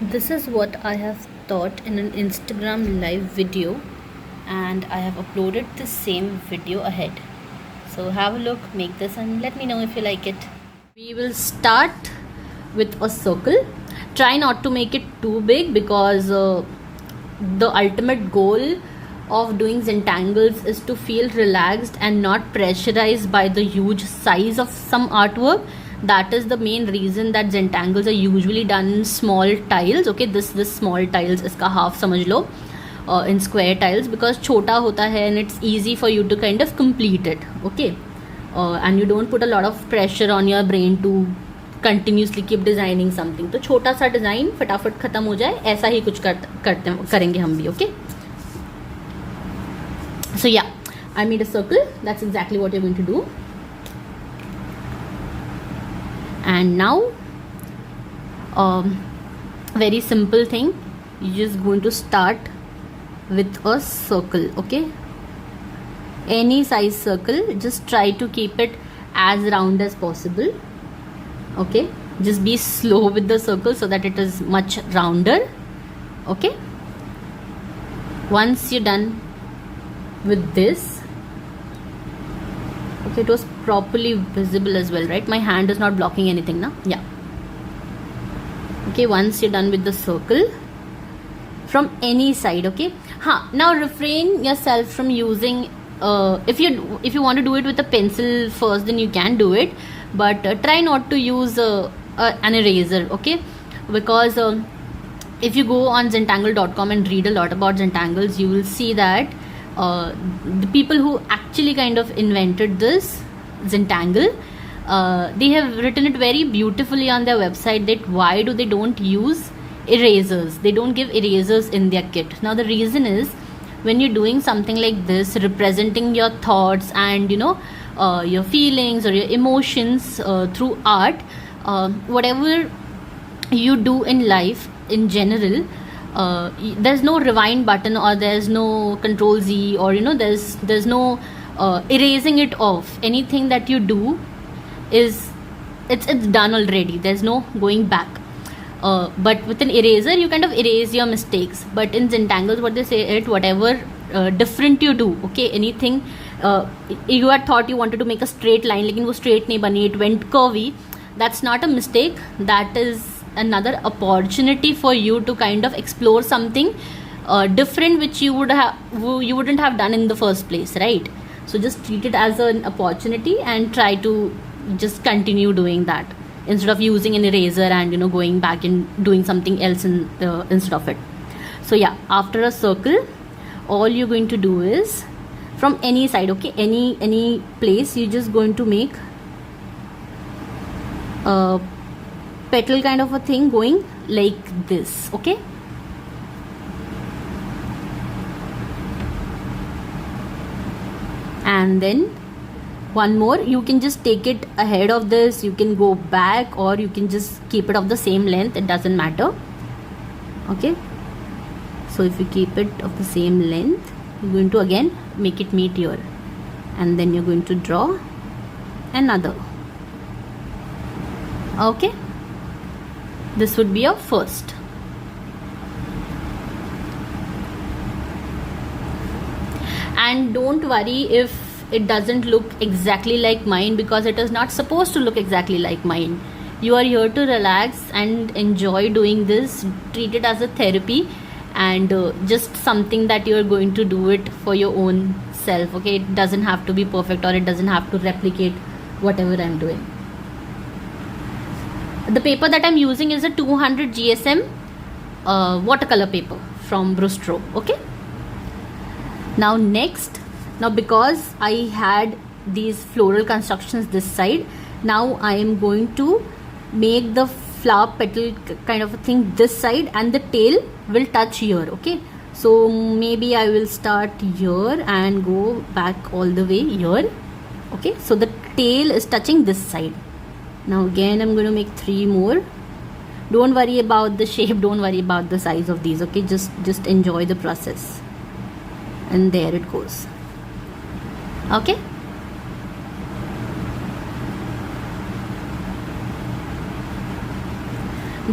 This is what I have taught in an Instagram live video, and I have uploaded the same video ahead. So have a look, make this, and let me know if you like it. We will start with a circle. Try not to make it too big because the ultimate goal of doing Zentangles is to feel relaxed and not pressurized by the huge size of some artwork. That is the main reason that Zentangles are usually done in small tiles. Okay, this small tiles, iska half समझ लो, in square tiles, because छोटा होता है and it's easy for you to kind of complete it. Okay, and you don't put a lot of pressure on your brain to continuously keep designing something. तो छोटा सा design फटाफट खत्म हो जाए, ऐसा ही कुछ करेंगे हम भी. Okay, so yeah, I made a circle. That's exactly what you're going to do. And now very simple thing, you're just going to start with a circle. Okay, any size circle, just try to keep it as round as possible. Okay, just be slow with the circle so that it is much rounder. Okay, once you're done with this, okay, it was properly visible as well, right? My hand is not blocking anything now. Yeah, okay, once you're done with the circle from any side, okay, now refrain yourself from using if you want to do it with a pencil first, then you can do it, but try not to use an eraser. Okay, because if you go on Zentangle.com and read a lot about Zentangles, you will see that the people who actually kind of invented this Zentangle, they have written it very beautifully on their website that why do they don't use erasers. They don't give erasers in their kit. Now the reason is, when you're doing something like this, representing your thoughts and your feelings or your emotions through art, whatever you do in life in general, there's no rewind button or there's no control Z, or there's no erasing it off. Anything that you do is it's done already. There's no going back. But with an eraser, you kind of erase your mistakes. But in Zentangles, what they say it, whatever different you do, okay, anything you had thought you wanted to make a straight line, लेकिन वो straight नहीं बनी, it went curvy. That's not a mistake. That is another opportunity for you to kind of explore something different, which you wouldn't have done in the first place, right? So just treat it as an opportunity and try to just continue doing that instead of using an eraser and going back and doing something else instead of it. So yeah, after a circle, all you're going to do is from any side, okay, any place, you're just going to make a petal kind of a thing going like this. Okay, and then one more, you can just take it ahead of this, you can go back, or you can just keep it of the same length, it doesn't matter. Okay, so if you keep it of the same length, you're going to again make it meet here, and then you're going to draw another. Okay, this would be your first. And don't worry if it doesn't look exactly like mine, because it is not supposed to look exactly like mine. You are here to relax and enjoy doing this. Treat it as a therapy and just something that you are going to do it for your own self. Okay, it doesn't have to be perfect, or it doesn't have to replicate whatever I'm doing. The paper that I'm using is a 200 GSM watercolor paper from Brustro. Okay, now next, because I had these floral constructions this side, now I am going to make the flower petal kind of a thing this side, and the tail will touch here. Okay, so maybe I will start here and go back all the way here. Okay, so the tail is touching this side. Now again I'm going to make 3 more. Don't worry about the shape, don't worry about the size of these. Okay, just enjoy the process. And there it goes. Okay,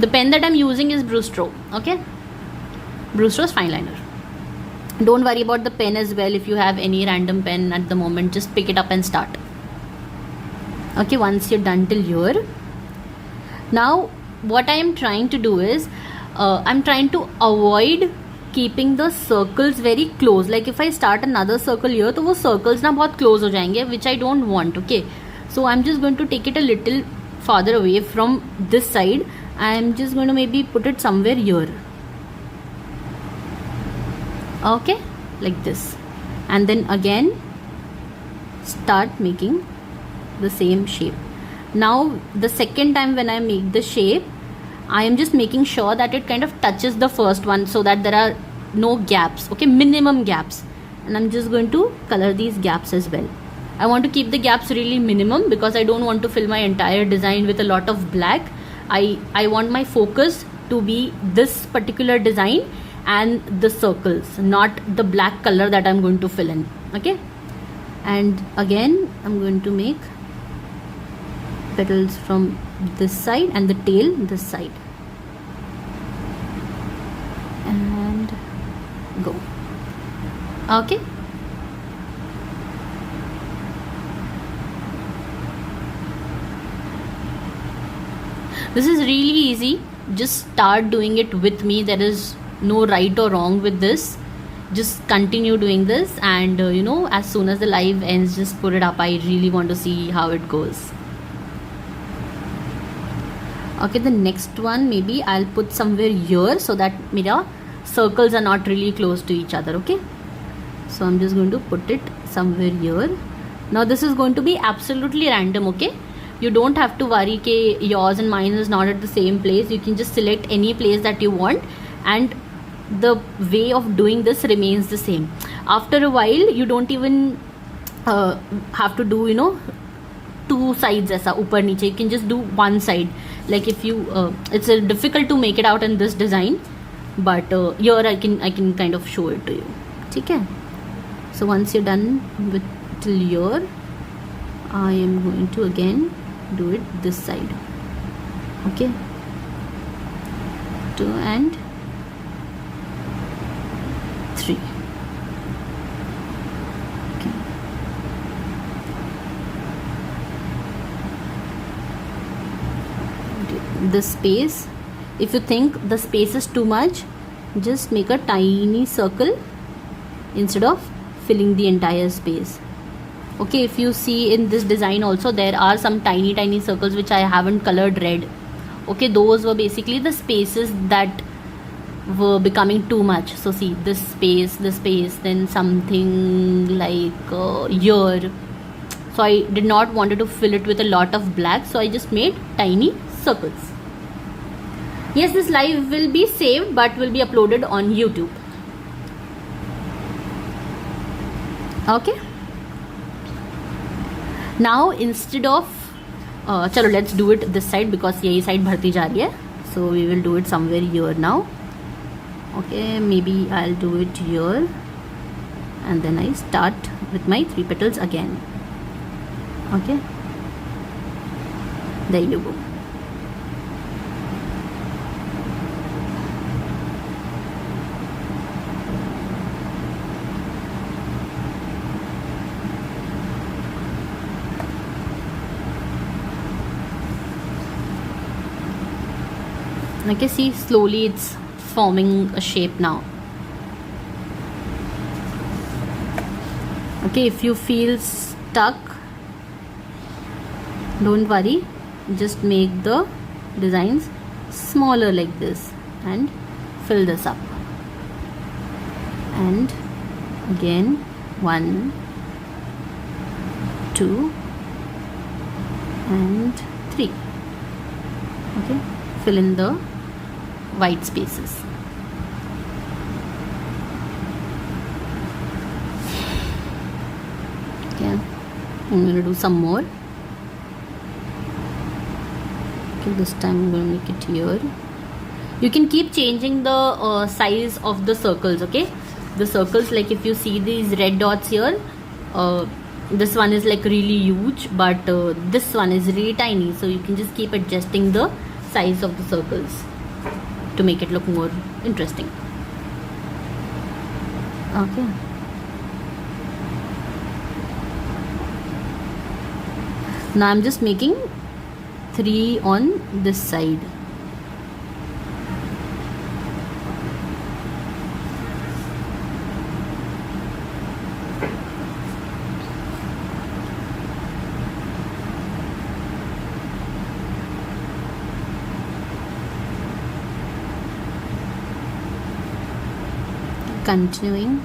The pen that I'm using is Brustro. Okay, Brustro's fine liner. Don't worry about the pen as well. If you have any random pen at the moment, just pick it up and start. Okay, once you're done till here, now what I am trying to do is I'm trying to avoid keeping the circles very close. Like if I start another circle here, तो वो circles ना बहुत close हो जाएंगे, which I don't want. Okay, so I'm just going to take it a little farther away from this side. I'm just going to maybe put it somewhere here. Okay, like this, and then again start making the same shape. Now the second time when I make the shape, I am just making sure that it kind of touches the first one so that there are no gaps. Okay, minimum gaps, and I'm just going to color these gaps as well. I want to keep the gaps really minimum because I don't want to fill my entire design with a lot of black. I want my focus to be this particular design and the circles, not the black color that I'm going to fill in. Okay, and again I'm going to make petals from this side and the tail this side, and go. Okay, this is really easy. Just start doing it with me. There is no right or wrong with this. Just continue doing this, and as soon as the live ends, just put it up. I really want to see how it goes. Okay, the next one maybe I'll put somewhere here so that mera circles are not really close to each other. Okay, so I'm just going to put it somewhere here. Now this is going to be absolutely random. Okay, you don't have to worry that yours and mine is not at the same place. You can just select any place that you want, and the way of doing this remains the same. After a while, you don't even have to do two sides aisa upar niche. You can just do one side. Like if you it's difficult to make it out in this design, but here I can kind of show it to you. Okay, so once you're done with till here, I am going to again do it this side. Okay, 2 and 3. Okay, the space, if you think the space is too much, just make a tiny circle instead of filling the entire space. Okay, if you see in this design also, there are some tiny circles which I haven't colored red. Okay, those were basically the spaces that were becoming too much. So see, this space, then something like here. So I did not wanted to fill it with a lot of black, so I just made tiny circles. Yes, this live will be saved but will be uploaded on YouTube. Okay, now instead of chalo, let's do it this side because yahi side bharti ja rahi hai. So we will do it somewhere here now. Okay, maybe I'll do it here, and then I start with my 3 petals again. Okay, there you go. Okay, see, slowly it's forming a shape now. Okay, if you feel stuck, don't worry, just make the designs smaller like this and fill this up. And again 1, 2 and 3. Okay, fill in the white spaces. Okay, I'm going to do some more. Okay, this time I'm going to make it here. You can keep changing the size of the circles. Okay, the circles, like if you see these red dots here, this one is like really huge, but this one is really tiny, so you can just keep adjusting the size of the circles to make it look more interesting. Okay. Now I'm just making 3 on this side. Continuing.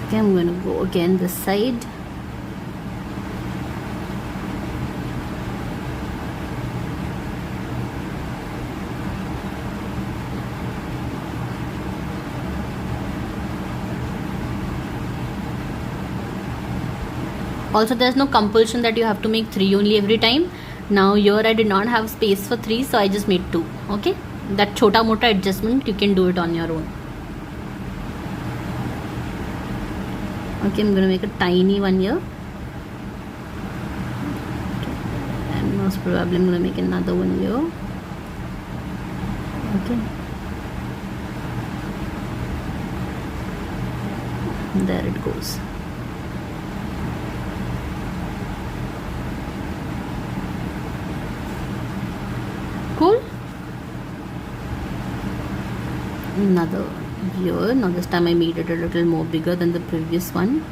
Okay, I'm going to go again this side. Also, there's no compulsion that you have to make 3 only every time. Now here I did not have space for 3, so I just made 2. Okay, that chota mota adjustment you can do it on your own. Okay, I'm gonna make a tiny one here, and most probably I'm gonna make another one here. Okay, there it goes. Cool. Another here. Now this time I made it a little more bigger than the previous one.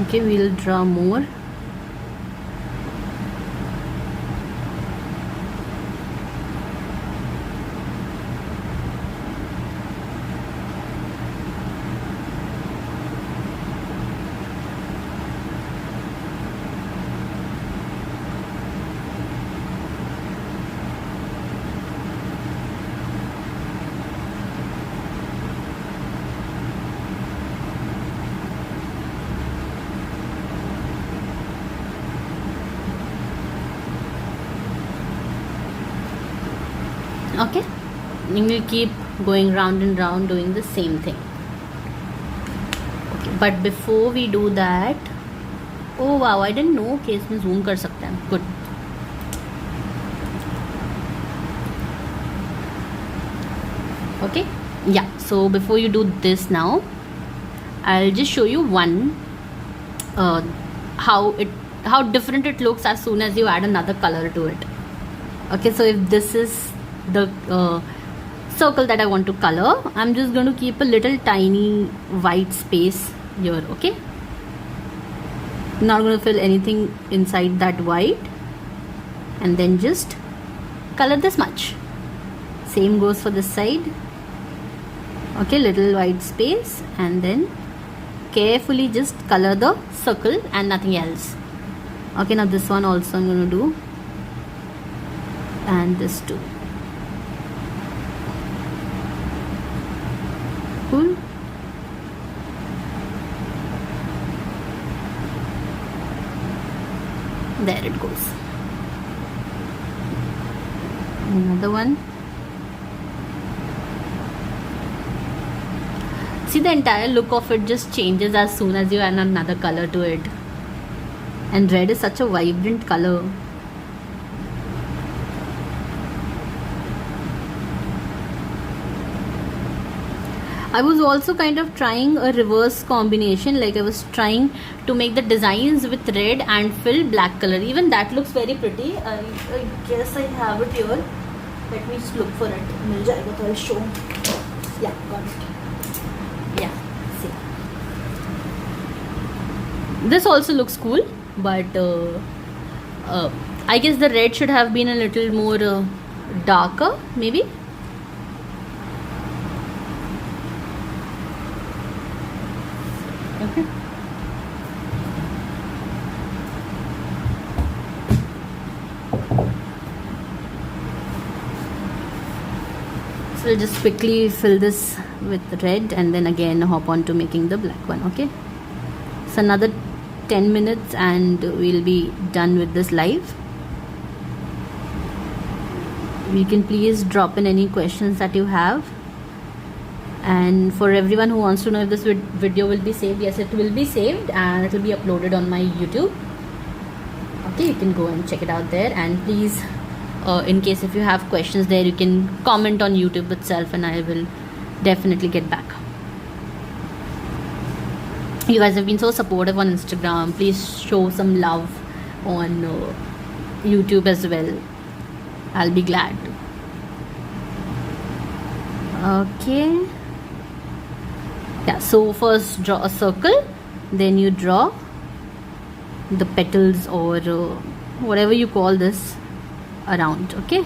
Okay, we'll draw more. Okay, you will keep going round and round doing the same thing. Okay, but before we do that, oh wow, I didn't know कि इसमें zoom कर सकते हैं. Good. Okay, yeah, so before you do this now, I'll just show you one how different it looks as soon as you add another color to it. Okay, so if this is the circle that I want to color, I'm just going to keep a little tiny white space here. Okay, not going to fill anything inside that white, and then just color this much. Same goes for this side. Okay, little white space, and then carefully just color the circle and nothing else. Okay, now this one also I'm going to do, and this too. Cool. There it goes. Another one. See, the entire look of it just changes as soon as you add another color to it. And red is such a vibrant color. I was also kind of trying a reverse combination, like I was trying to make the designs with red and fill black color. Even that looks very pretty. I guess I have it here. Let me just look for it. Mil jayega to I'll show. Yeah, got it. Yeah, see. This also looks cool, but I guess the red should have been a little more darker, maybe. Okay. So I'll just quickly fill this with red and then again hop on to making the black one. Okay. So another 10 minutes and we'll be done with this live. You can please drop in any questions that you have. And for everyone who wants to know if this video will be saved, yes, it will be saved and it will be uploaded on my YouTube. Okay, you can go and check it out there. And please, in case if you have questions there, you can comment on YouTube itself and I will definitely get back. You guys have been so supportive on Instagram. Please show some love on YouTube as well. I'll be glad. Okay. Yeah, so first draw a circle, then you draw the petals or whatever you call this around. Okay,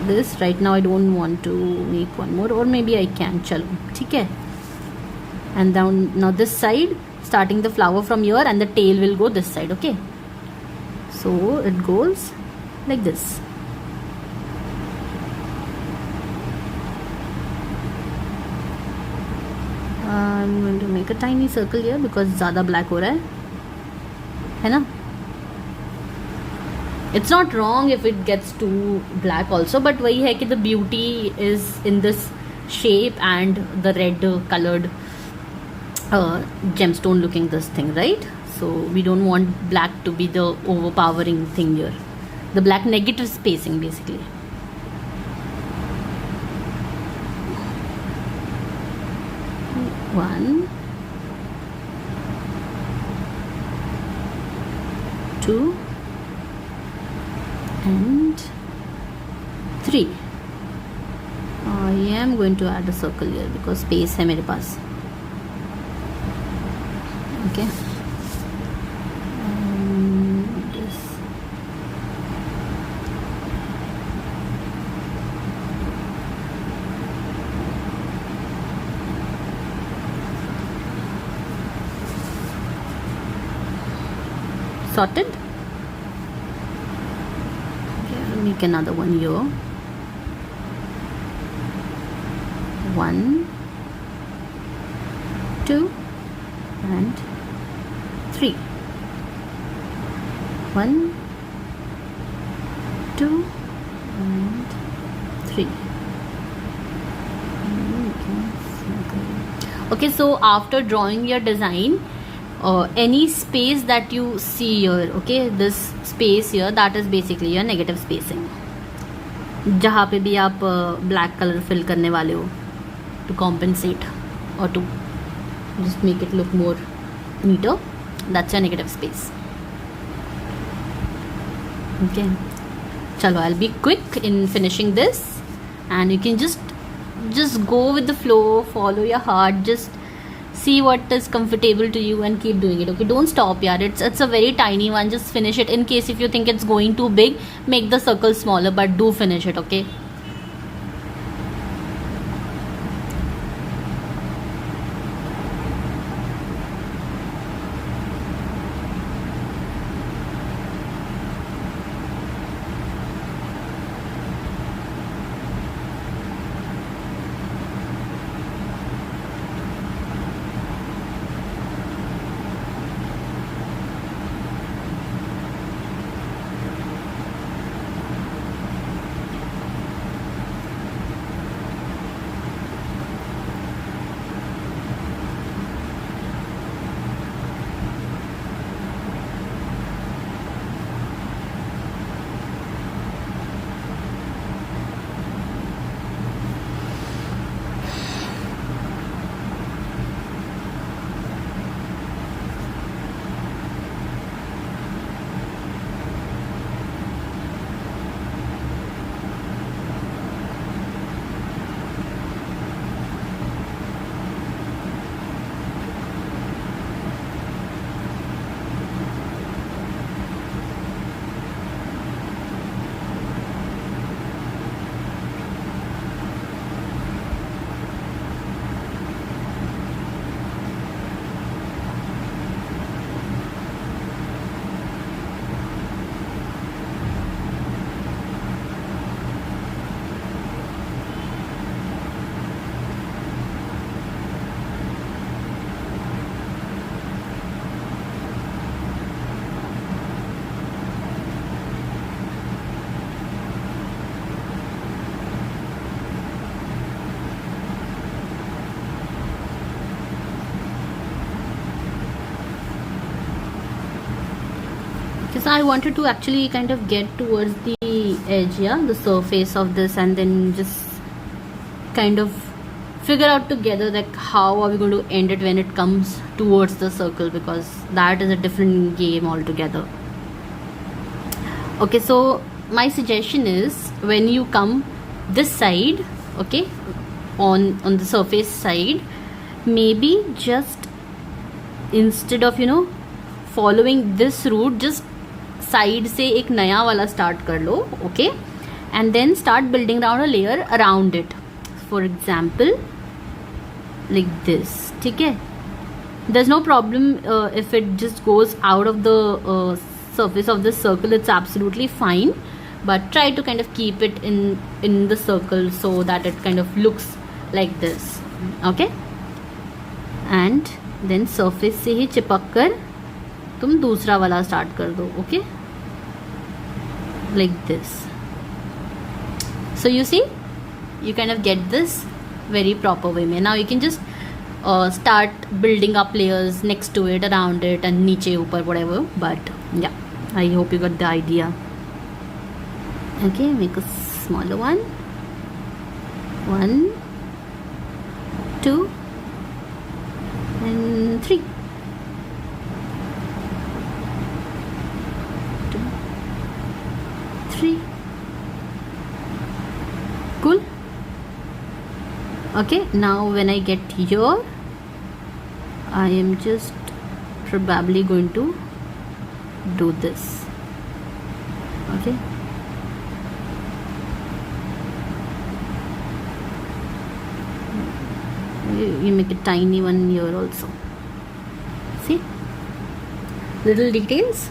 this right now I don't want to make one more, or maybe I can. Chalo, theek hai. And down now this side, starting the flower from here, and the tail will go this side. Okay, so it goes like this. I'm going to make a tiny circle here because ज़्यादा black हो रहा है ना? It's not wrong if it gets too black also, but वही है कि the beauty is in this shape and the red colored gemstone looking this thing, right? So we don't want black to be the overpowering thing here. The black negative spacing basically. One, two, and three. I am going to add a circle here because space है मेरे पास. Okay. This. Sorted. Okay, I'll make another one here. One, two, and three. One, two, and three. Okay, so after drawing your design, any space that you see here, okay, this space here, that is basically your negative spacing. जहाँ पे भी आप black color fill करने वाले हो to compensate or to just make it look more neater, that's your negative space. Okay, chalo, I'll be quick in finishing this, and you can just go with the flow, follow your heart, just see what is comfortable to you and keep doing it. Okay, don't stop, yaar. It's a very tiny one. Just finish it. In case if you think it's going too big, make the circle smaller, but do finish it. Okay. So I wanted to actually kind of get towards the edge, yeah, the surface of this, and then just kind of figure out together like how are we going to end it when it comes towards the circle, because that is a different game altogether. Okay, so my suggestion is when you come this side, okay, on the surface side, maybe just instead of following this route, just side से एक नया वाला start कर लो, okay, and then start building down a layer around it, for example like this, ठीक है. There is no problem if it just goes out of the surface of this circle, it's absolutely fine, but try to kind of keep it in the circle so that it kind of looks like this, okay. and then surface से ही चिपक कर तुम दूसरा वाला start कर दो, okay, like this. So you see, you kind of get this very proper way में. Now you can just start building up layers next to it, around it, and नीचे ऊपर, whatever. But yeah, I hope you got the idea. Okay, make a smaller one. 1, 2, and 3. 2, 3. Cool. Okay, now when I get here, I am just probably going to do this, okay. You make a tiny one here also, see, little details.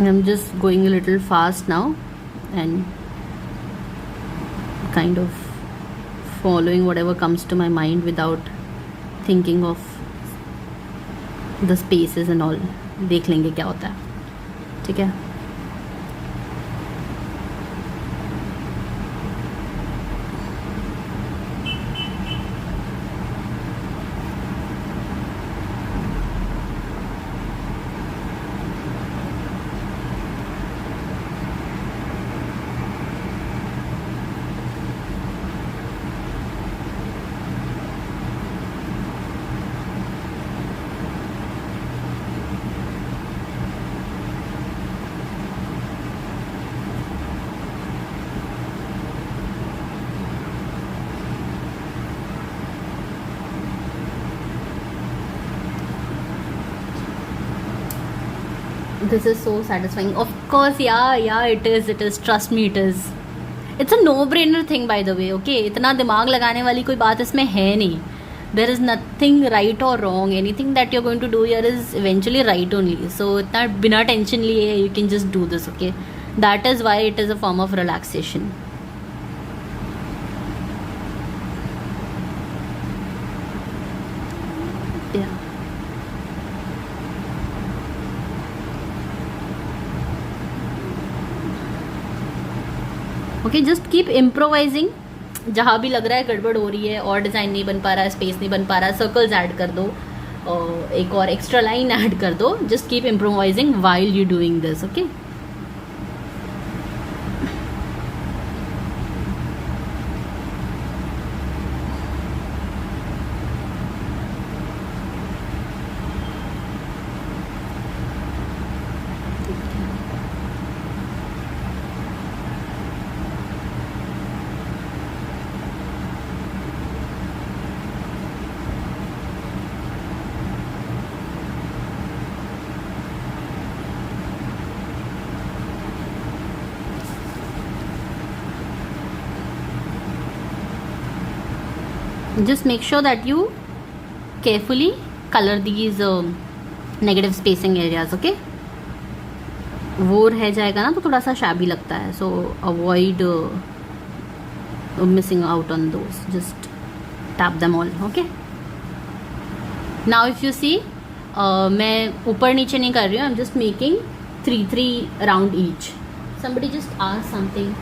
I'm just going a little fast now and kind of following whatever comes to my mind without thinking of the spaces and all. देख लेंगे क्या होता है, ठीक है. This is so satisfying. Of course, yeah, it is. Trust me, it is. It's a no-brainer thing, by the way. Okay, इतना दिमाग लगाने वाली कोई बात इसमें है नहीं. There is nothing right or wrong. Anything that you're going to do here is eventually right only. So इतना बिना टेंशन लिए you can just do this. Okay, that is why it is a form of relaxation. Yeah. Okay, just keep improvising. जहाँ भी लग रहा है गड़बड़ हो रही है और डिज़ाइन नहीं बन पा रहा है, स्पेस नहीं बन पा रहा है, सर्कल्स ऐड कर दो, एक और एक्स्ट्रा लाइन ऐड कर दो. Just keep improvising while you doing this, okay. Just make sure that you carefully color these negative spacing areas. Okay, वो रह जाएगा ना तो थोड़ा सा shabby लगता है, so avoid missing out on those. Just tap them all. Okay, now if you see मैं ऊपर नीचे नहीं कर रही हूँ, I'm just making 3 around each. Somebody just asked something.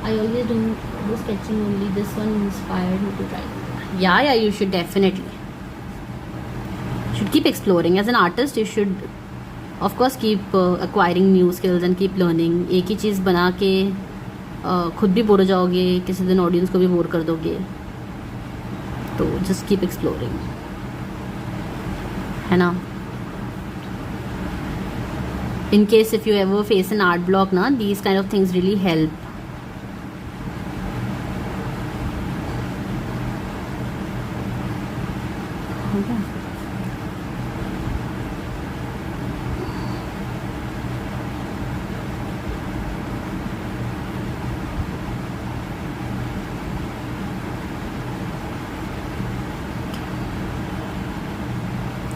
I always do sketching only. This one inspired me to try. Yeah, you should definitely. Should keep exploring. As an artist, you should, of course, keep acquiring new skills and keep learning. एक ही चीज़ बना के खुद भी bore हो जाओगे, किसी दिन audience को भी बोर कर दोगे. तो just keep exploring. है ना? In case if you ever face an art block, na, these kind of things really help. Okay.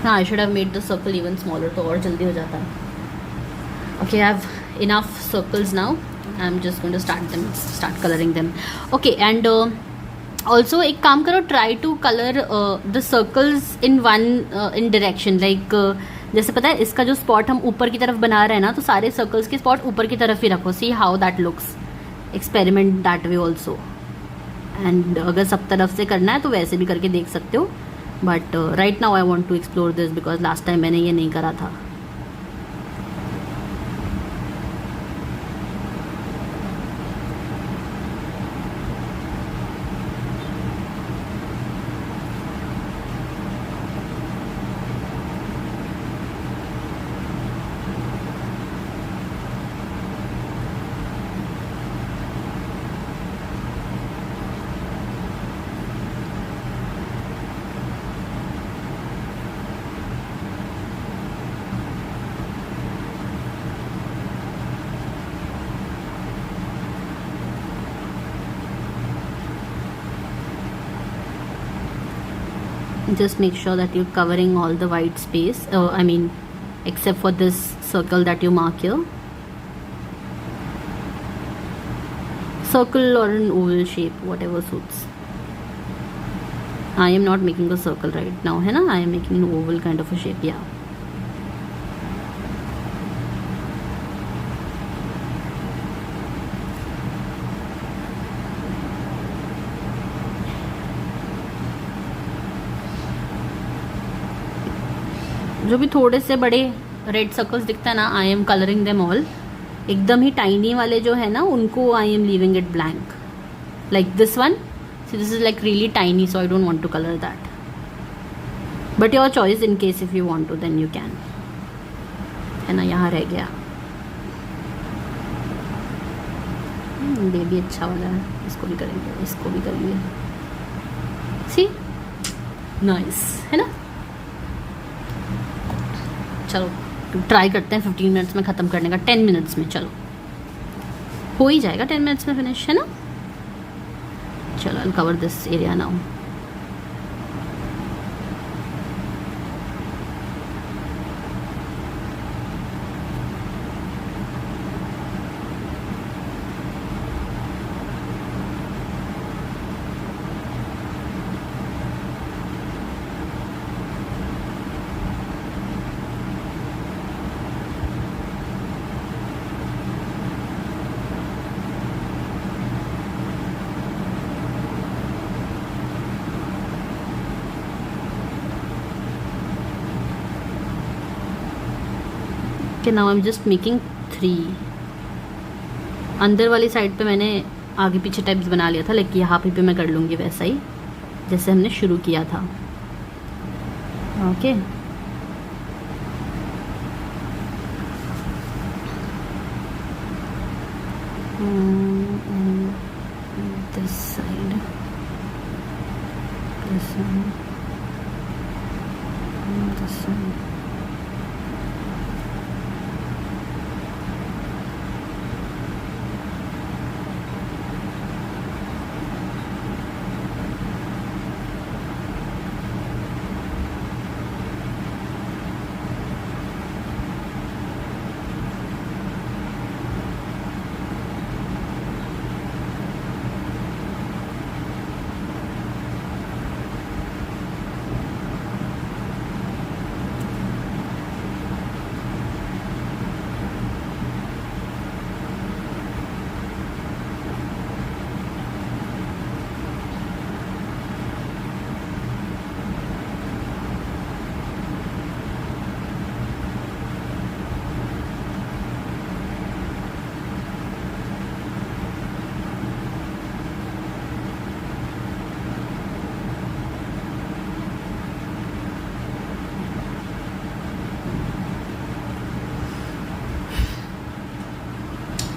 हाँ, I should have made the circle even smaller तो और जल्दी हो जाता है. Okay, I have enough circles now. I'm just going to start coloring them. Okay, and also एक काम करो, try to color the circles in one in direction. Like जैसे पता है इसका जो spot हम ऊपर की तरफ बना रहे हैं ना, तो सारे circles के spot ऊपर की तरफ ही रखो. See how that looks. Experiment that way also. And अगर सब तरफ से करना है तो वैसे भी करके देख सकते हो. But right now I want to explore this because last time मैंने ये नहीं करा था. Just make sure that you're covering all the white space, I mean except for this circle that you mark here. Circle or an oval shape, whatever suits. I am not making a circle right now, है ना? I am making an oval kind of a shape. Yeah. जो भी थोड़े से बड़े red circles दिखता है ना, I am colouring them all. एकदम ही टाइनी वाले जो है ना, उनको I am leaving it blank. Like this one, see this is like really tiny, so I don't want to colour that. But your choice, in case if you want to then you can. है ना, यहाँ रह गया. Baby अच्छा वाला है, इसको भी करेंगे, इसको भी करेंगे. सी नाइस, है ना? चलो ट्राई करते हैं 15 मिनट्स में ख़त्म करने का. 10 मिनट्स में चलो हो ही जाएगा. 10 मिनट्स में फिनिश, है ना? चलो I will cover this area now. कि now I am just making 3. अंदर वाली साइड पे मैंने आगे पीछे टाइप्स बना लिया था, लेकिन यहाँ पे मैं कर लूँगी वैसा ही जैसे हमने शुरू किया था. Okay this side, this side, this side.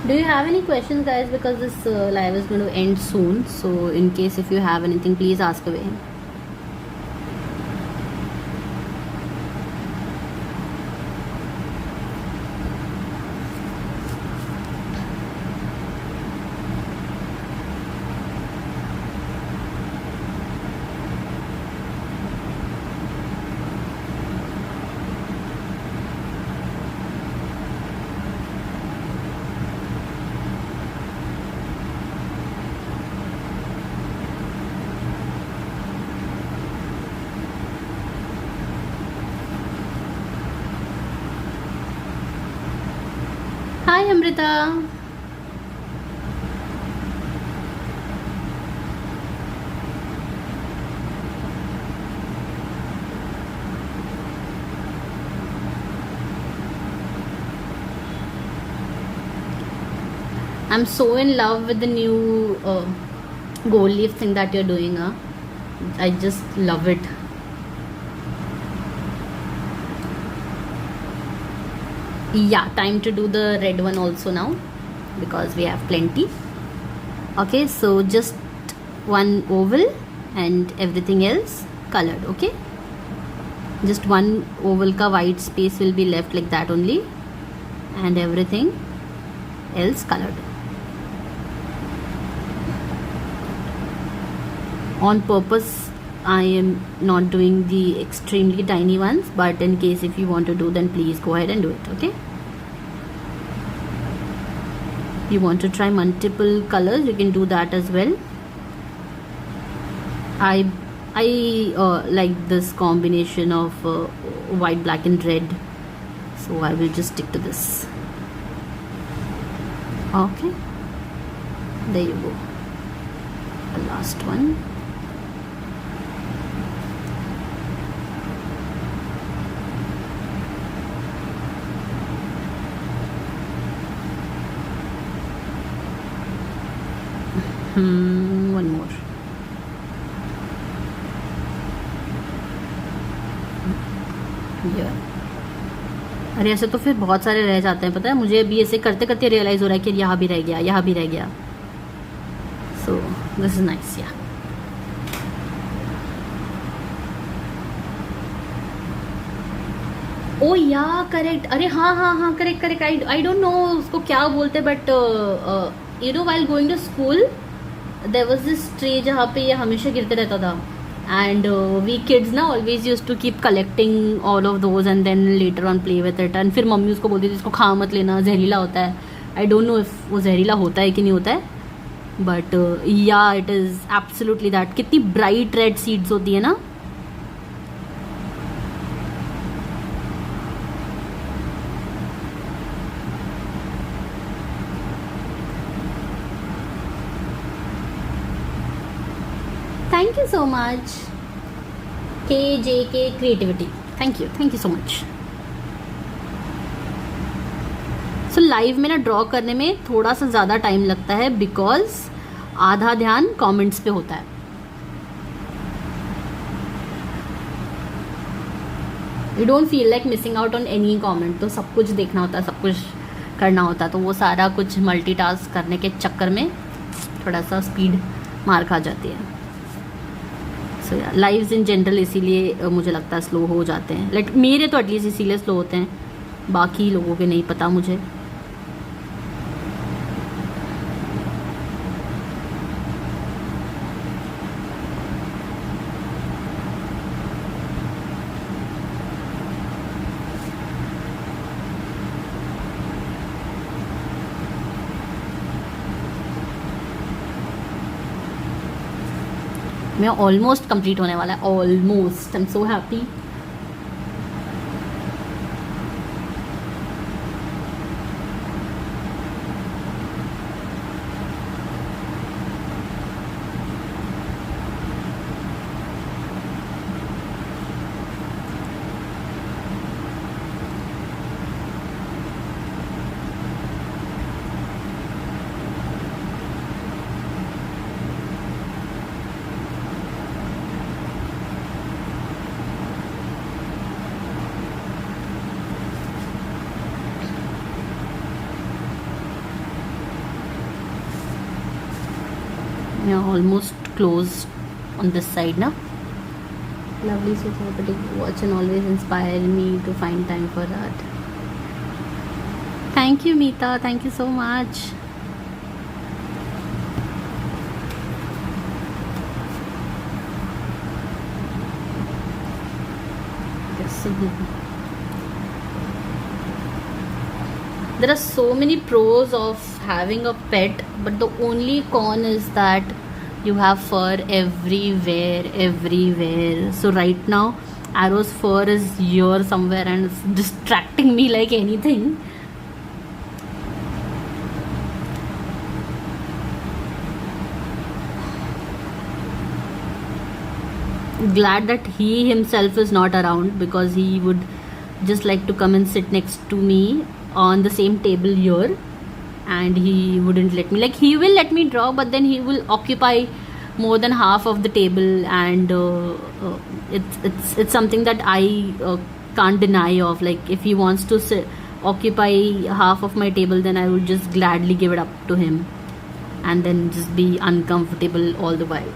Do you have any questions, guys? Because this live is going to end soon. So, in case if you have anything, please ask away. Hi, Amrita. I'm so in love with the new gold leaf thing that you're doing. I just love it. Yeah, time to do the red one also now, because we have plenty. Okay, so just one oval and everything else colored. Okay, just one oval ka white space will be left like that only, and everything else colored. On purpose I am not doing the extremely tiny ones, but in case if you want to do, then please go ahead and do it. Okay, you want to try multiple colors, you can do that as well. I like this combination of white, black and red, so I will just stick to this. Okay, there you go, the last one. One more. Yeah. अरे ऐसे तो फिर बहुत सारे रह जाते हैं, पता है मुझे अभी ऐसे करते करते रियलाइज हो रहा है कि यहाँ भी रह गया, यहाँ भी रह गया. So this is nice. Yeah oh yeah correct. अरे हाँ हाँ हाँ, correct correct. I don't know उसको क्या बोलते, but you know while going to school there was this tree जहाँ पे ये हमेशा गिरते रहता था, एंड वी किड्स ना always use to keep collecting all of those and then later on play with it. And फिर मम्मी उसको बोलती थी इसको खा मत लेना, जहरीला होता है. आई डोंट नो इफ वो जहरीला होता है कि नहीं होता है, बट या इट इज एब्सोल्युटली दैट. कितनी ब्राइट रेड सीड्स होती है ना. Thank you so much, KJK Creativity. Thank you so much. So live में ना ड्रॉ करने में थोड़ा सा ज़्यादा टाइम लगता है, बिकॉज आधा ध्यान कमेंट्स पे होता है. You don't feel like missing out on any comment. तो सब कुछ देखना होता है, सब कुछ करना होता है, तो वो सारा कुछ मल्टीटास्क करने के चक्कर में थोड़ा सा स्पीड मार खा जाती है. सो या लाइव्स इन जनरल इसीलिए मुझे लगता है स्लो हो जाते हैं. लाइक मेरे तो एटलीस्ट इसीलिए स्लो होते हैं, बाकी लोगों के नहीं पता मुझे. मैं ऑलमोस्ट कंप्लीट होने वाला है, almost. I am so happy. Yeah, almost closed on this side now. Lovely, so therapeutic. Watch and always inspire me to find time for that. Thank you, Meeta. Thank you so much. Yes. There are so many pros of having a pet, but the only con is that you have fur everywhere. So right now, Arrow's fur is here somewhere and it's distracting me like anything. Glad that he himself is not around, because he would just like to come and sit next to me on the same table here, and he wouldn't let me. Like, he will let me draw, but then he will occupy more than half of the table, and it's something that I can't deny of. Like, if he wants to occupy half of my table, then I would just gladly give it up to him and then just be uncomfortable all the while.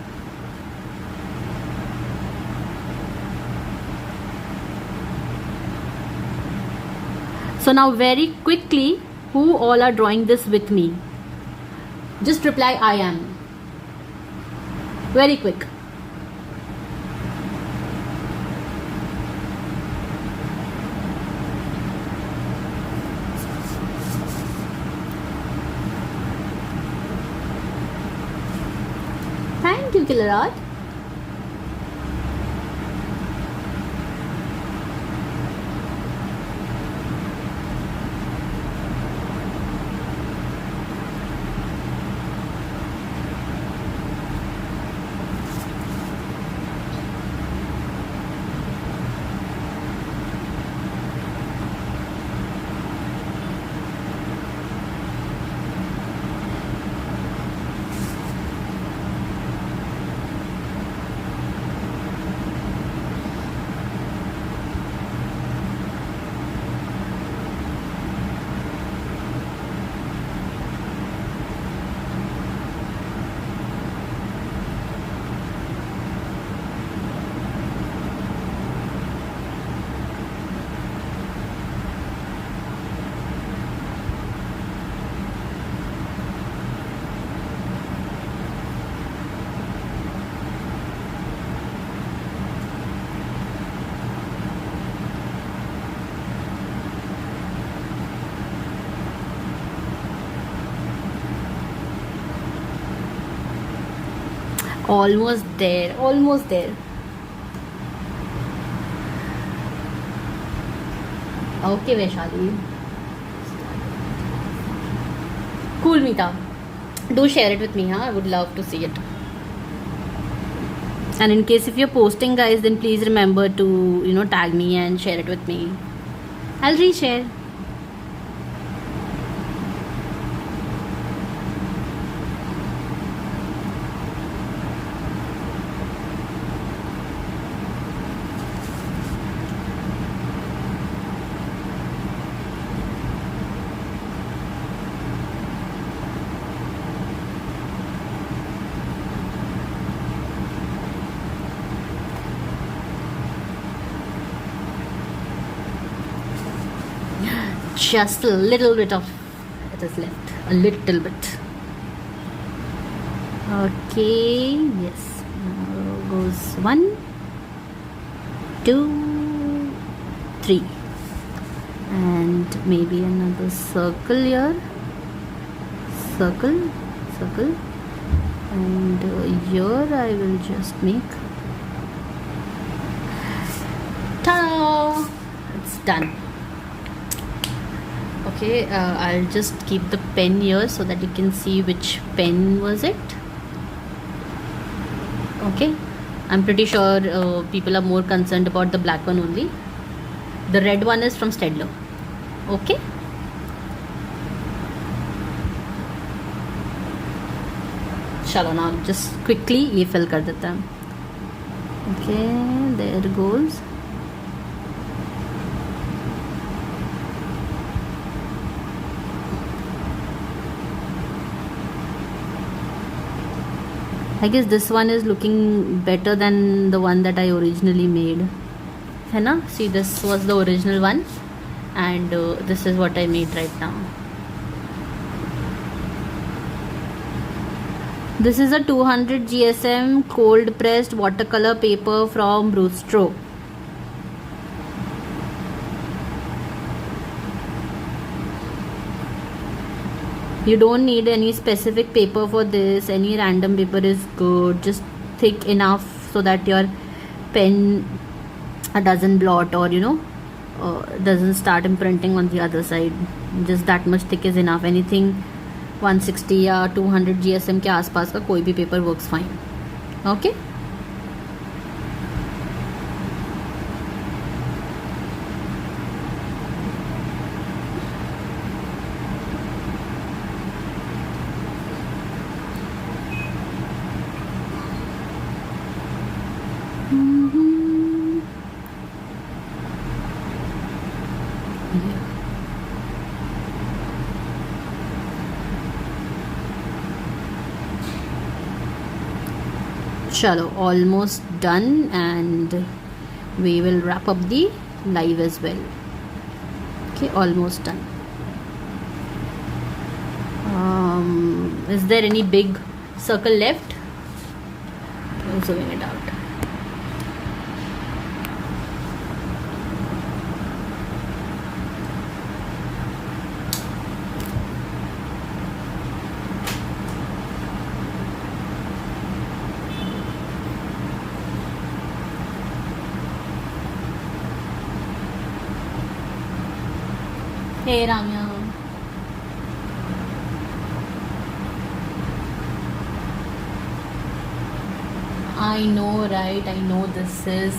So now, very quickly, who all are drawing this with me? Just reply, I am. Very quick. Thank you, Killer Art. Almost there. Almost there. Okay, Vaishali. Cool, Meeta. Do share it with me, huh? I would love to see it. And in case if you're posting, guys, then please remember to, tag me and share it with me. I'll reshare. Just a little bit of it is left. A little bit. Okay, yes. Now goes 1, 2, 3. And maybe another circle here. Circle. And here I will just make. Ta-da! It's done. Okay, I'll just keep the pen here so that you can see which pen was it. Okay, I'm pretty sure people are more concerned about the black one only. The red one is from Staedtler. Okay. चलो now just quickly ये fill कर देते हैं. Okay, there goes. I guess this one is looking better than the one that I originally made. है ना? See, this was the original one, and this is what I made right now. This is a 200 GSM cold pressed watercolor paper from Brustro. You don't need any specific paper for this. Any random paper is good, just thick enough so that your pen doesn't blot, or doesn't start imprinting on the other side. Just that much thick is enough. Anything 160 या 200 GSM के आसपास का कोई भी paper works fine. Okay, चलो, almost done, and we will wrap up the live as well. Okay, almost done. Is there any big circle left? I'm zooming it out. Hey Ramya. I know, right? I know this is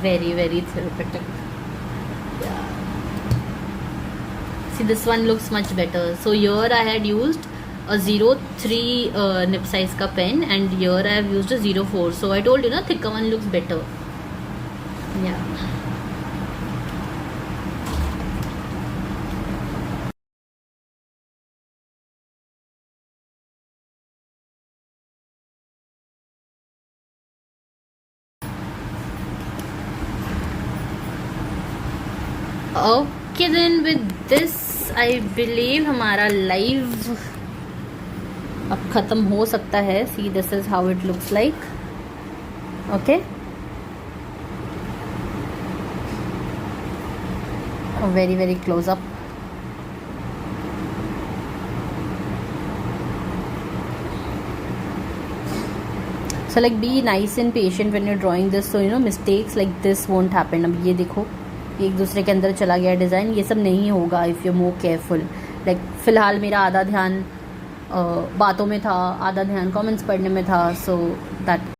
very, very therapeutic. Yeah. See, this one looks much better. So here I had used a 03 nib size ka pen, and here I have used a 04. So I told you, na, thicker one looks better. Yeah. Okay, then with this I believe हमारा live अब ख़त्म हो सकता है. See, this is how it looks like. Okay. Very, very close up. So like, be nice and patient when you're drawing this, so mistakes like this won't happen. अब ये देखो, एक दूसरे के अंदर चला गया डिज़ाइन. ये सब नहीं होगा if you more careful. Like फ़िलहाल मेरा आधा ध्यान बातों में था, आधा ध्यान कमेंट्स पढ़ने में था. So that